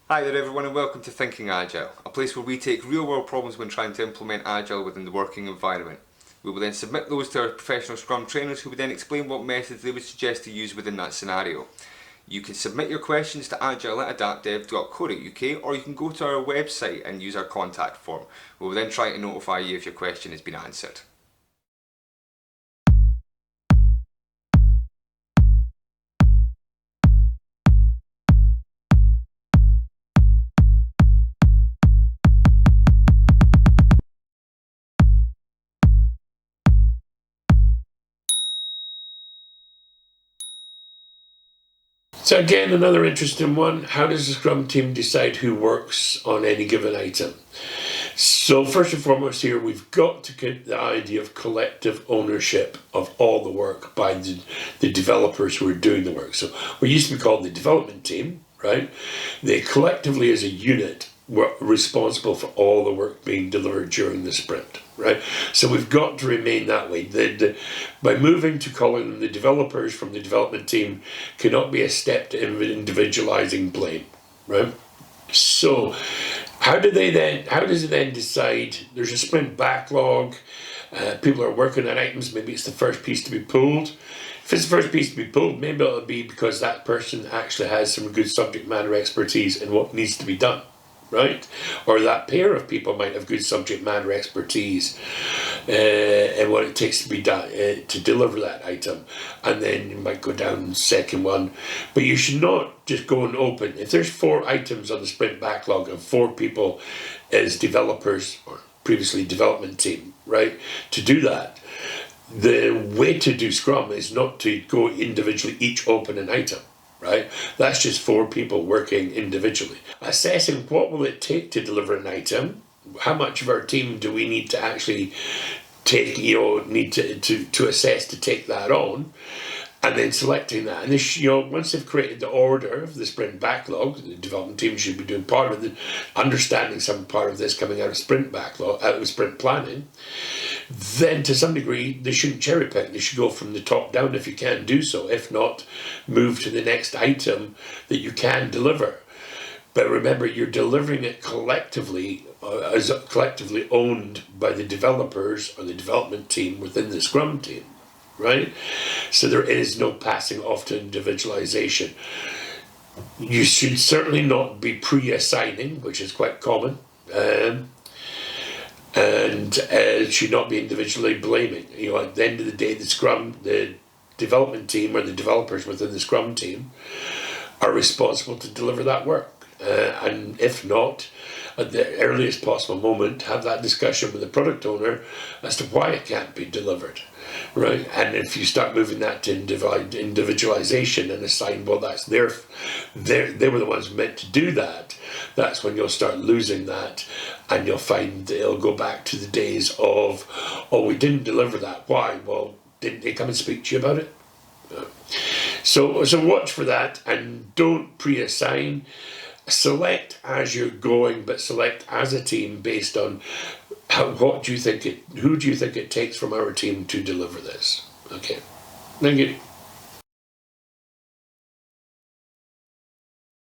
Hi there everyone and welcome to Thinking Agile, a place where we take real world problems when trying to implement Agile within the working environment. We will then submit those to our professional Scrum trainers who will then explain what methods they would suggest to use within that scenario. You can submit your questions to agile@adaptdev.co.uk or you can go to our website and use our contact form. We will then try to notify you if your question has been answered. So again, another interesting one. How does the Scrum team decide who works on any given item? So first and foremost here, we've got to get the idea of collective ownership of all the work by the developers who are doing the work. So what used to be called the development team, right? They collectively as a unit were responsible for all the work being delivered during the sprint, right? So we've got to remain that way. By moving to calling them the developers from the development team cannot be a step to individualizing blame, right? So how does it then decide there's a sprint backlog, people are working on items, maybe it's the first piece to be pulled. If it's the first piece to be pulled, maybe it'll be because that person actually has some good subject matter expertise in what needs to be done, right? Or that pair of people might have good subject matter expertise and what it takes to be done to deliver that item, and then you might go down second one. But you should not just go and open. If there's 4 items on the sprint backlog and 4 people as developers or previously development team, right, to do that, the way to do Scrum is not to go individually each open an item, right? That's just 4 people working individually. Assessing what will it take to deliver an item, how much of our team do we need to actually take, need to assess to take that on, and then selecting that. And this, once they've created the order of the sprint backlog, the development team should be doing part of the understanding some part of this coming out of sprint backlog, out of sprint planning. Then to some degree they shouldn't cherry pick. They should go from the top down if you can do so. If not, move to the next item that you can deliver. But remember, you're delivering it collectively, as collectively owned by the developers or the development team within the Scrum team, right? So there is no passing off to individualization. You should certainly not be pre-assigning, which is quite common, and should not be individually blaming. At the end of the day, the development team or the developers within the Scrum team are responsible to deliver that work. And if not, at the earliest possible moment, have that discussion with the product owner as to why it can't be delivered, right? And if you start moving that to individualization and assign, well, that's they were the ones meant to do that, that's when you'll start losing that, and you'll find that it'll go back to the days of, oh, we didn't deliver that. Why? Well, didn't they come and speak to you about it? So watch for that, and don't pre-assign. Select as you're going, but select as a team based on who do you think it takes from our team to deliver this. Okay, thank you.